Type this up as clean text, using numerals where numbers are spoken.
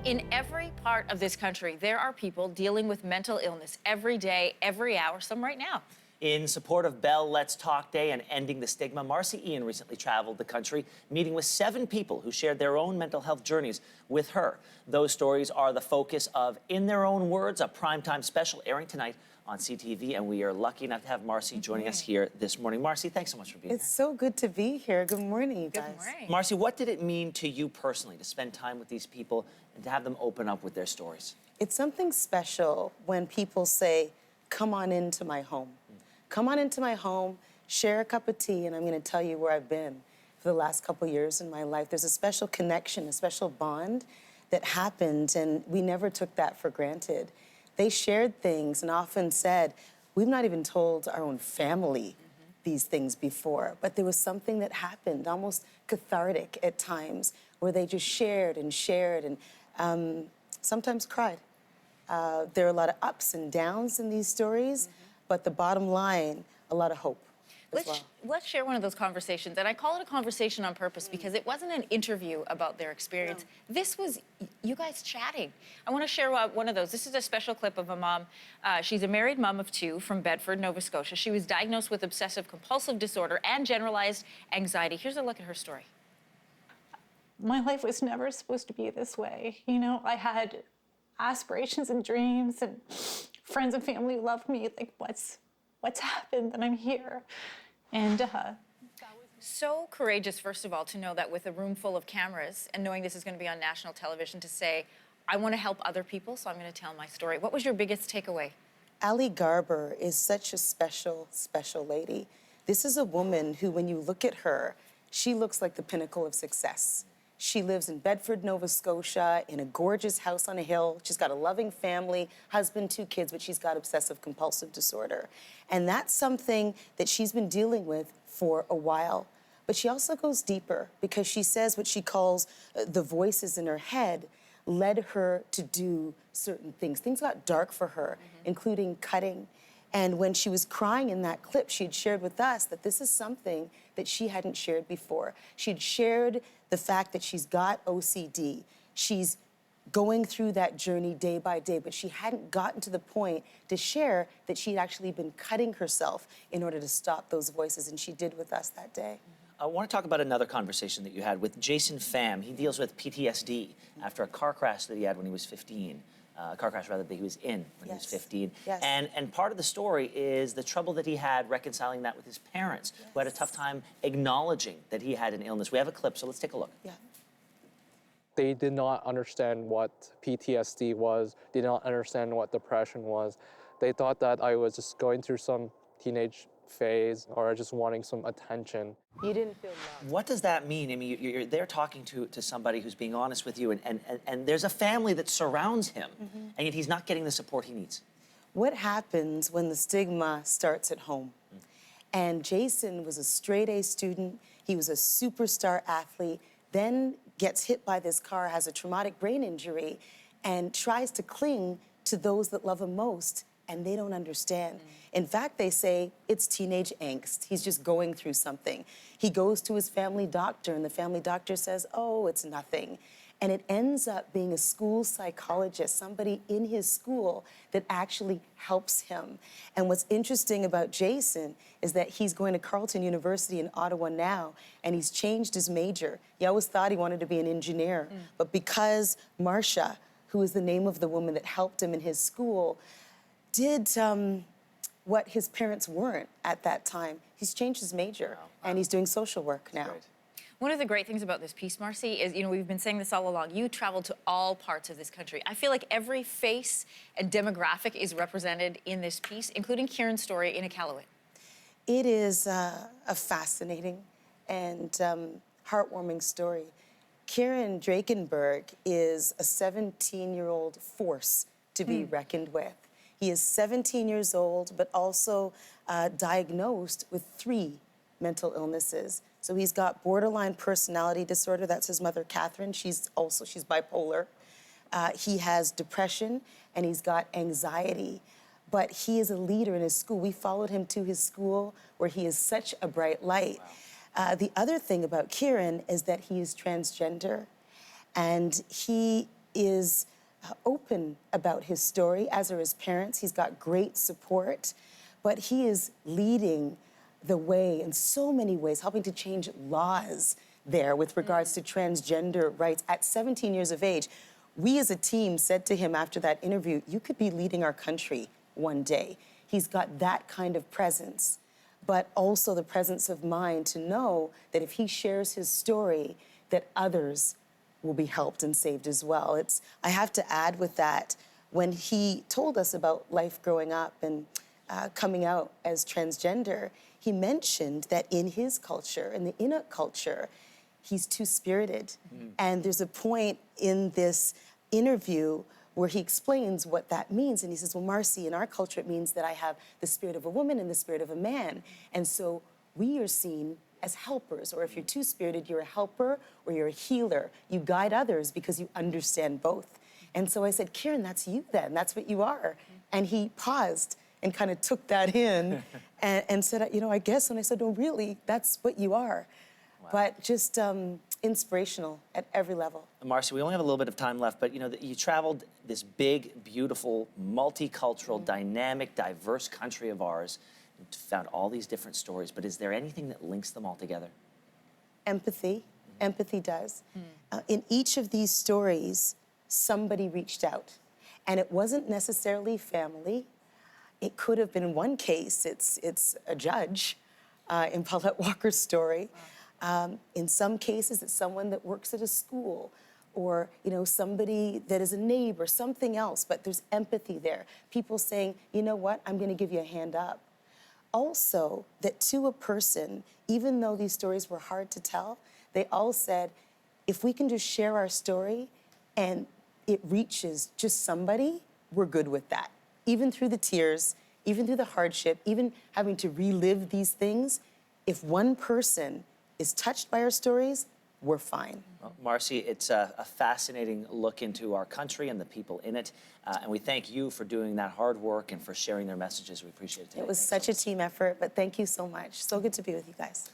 In every part of this country, there are people dealing with mental illness every day, every hour, some right now. In support of Bell Let's Talk Day and ending the stigma, Marci Ien recently traveled the country, meeting with 7 people who shared their own mental health journeys with her. Those stories are the focus of In Their Own Words, a primetime special airing tonight on CTV, and we are lucky enough to have Marci joining us here this morning. Marci, thanks so much for being here. It's so good to be here. Good morning, you guys. Good morning. Marci, what did it mean to you personally to spend time with these people and to have them open up with their stories? It's something special when people say, come on into my home. Come on into my home, share a cup of tea, and I'm going to tell you where I've been for the last couple years in my life. There's a special connection, a special bond that happened, and we never took that for granted. They shared things and often said, we've not even told our own family these things before, but there was something that happened, almost cathartic at times, where they just shared and sometimes cried. There are a lot of ups and downs in these stories, but the bottom line, a lot of hope as well. Let's share one of those conversations, and I call it a conversation on purpose because it wasn't an interview about their experience. No. This was you guys chatting. I want to share one of those. This is a special clip of a mom. She's a married mom of 2 from Bedford, Nova Scotia. She was diagnosed with obsessive-compulsive disorder and generalized anxiety. Here's a look at her story. My life was never supposed to be this way. You know, I had aspirations and dreams, and friends and family loved me. Like, what's happened that I'm here? And so courageous, first of all, to know that with a room full of cameras and knowing this is going to be on national television, to say, I want to help other people, so I'm going to tell my story. What was your biggest takeaway? Ali Garber is such a special, special lady. This is a woman who, when you look at her, she looks like the pinnacle of success. She lives in Bedford, Nova Scotia, in a gorgeous house on a hill. She's got a loving family, husband, 2 kids, but she's got obsessive-compulsive disorder. And that's something that she's been dealing with for a while. But she also goes deeper because she says what she calls the voices in her head led her to do certain things. Things got dark for her, including cutting. And when she was crying in that clip, she'd shared with us that this is something that she hadn't shared before. She'd shared the fact that she's got OCD. She's going through that journey day by day, but she hadn't gotten to the point to share that she'd actually been cutting herself in order to stop those voices, and she did with us that day. I want to talk about another conversation that you had with Jason Pham. He deals with PTSD after a car crash that he had when he was 15. A car crash, rather, that he was in when he was 15. Yes. And part of the story is the trouble that he had reconciling that with his parents, who had a tough time acknowledging that he had an illness. We have a clip, so let's take a look. Yeah. They did not understand what PTSD was, did not understand what depression was. They thought that I was just going through some teenage phase or just wanting some attention. You didn't feel loved. What does that mean? I mean, you're there talking to somebody who's being honest with you, and there's a family that surrounds him, and yet he's not getting the support he needs. What happens when the stigma starts at home? And Jason was a straight-A student. He was a superstar athlete, then gets hit by this car, has a traumatic brain injury, and tries to cling to those that love him most, and they don't understand. In fact, they say it's teenage angst. He's just going through something. He goes to his family doctor, and the family doctor says, oh, it's nothing. And it ends up being a school psychologist, somebody in his school that actually helps him. And what's interesting about Jason is that he's going to Carleton University in Ottawa now, and he's changed his major. He always thought he wanted to be an engineer, but because Marcia, who is the name of the woman that helped him in his school, did what his parents weren't at that time. He's changed his major, and he's doing social work now. One of the great things about this piece, Marci, is, you know, we've been saying this all along, you traveled to all parts of this country. I feel like every face and demographic is represented in this piece, including Kieran's story in Iqaluit. It is a fascinating and heartwarming story. Kieran Drakenberg is a 17-year-old force to be reckoned with. He is 17 years old, but also diagnosed with 3 mental illnesses. So he's got borderline personality disorder. That's his mother, Catherine. She's bipolar. He has depression, and he's got anxiety. But he is a leader in his school. We followed him to his school, where he is such a bright light. Wow. The other thing about Kieran is that he is transgender, and he is open about his story, as are his parents. He's got great support, but he is leading the way in so many ways, helping to change laws there with regards to transgender rights at 17 years of age. We as a team said to him after that interview, you could be leading our country one day. He's got that kind of presence, but also the presence of mind to know that if he shares his story, that others will be helped and saved as well. I have to add with that, when he told us about life growing up and coming out as transgender, he mentioned that in his culture, in the Inuk culture, he's two-spirited. And there's a point in this interview where he explains what that means. And he says, well, Marci, in our culture, it means that I have the spirit of a woman and the spirit of a man. And so we are seen as helpers, or if you're two-spirited, you're a helper or you're a healer. You guide others because you understand both. And so I said, Kieran, that's you then, that's what you are. And he paused and kind of took that in and said, you know, I guess. And I said, no, really, that's what you are. Wow. But just inspirational at every level. Marci, we only have a little bit of time left, but you know, you traveled this big, beautiful, multicultural, dynamic, diverse country of ours, and found all these different stories, but is there anything that links them all together? Empathy. Empathy does. In each of these stories, somebody reached out. And it wasn't necessarily family. It could have been, in one case, it's a judge in Paulette Walker's story. In some cases, it's someone that works at a school, or you know, somebody that is a neighbor, something else, but there's empathy there. People saying, you know what, I'm gonna give you a hand up. Also, that to a person, even though these stories were hard to tell, they all said, if we can just share our story and it reaches just somebody, we're good with that. Even through the tears, even through the hardship, even having to relive these things, if one person is touched by our stories, we're fine. Well, Marci, it's a fascinating look into our country and the people in it. And we thank you for doing that hard work and for sharing their messages. We appreciate it today. It was such a team effort, but thank you so much. So good to be with you guys.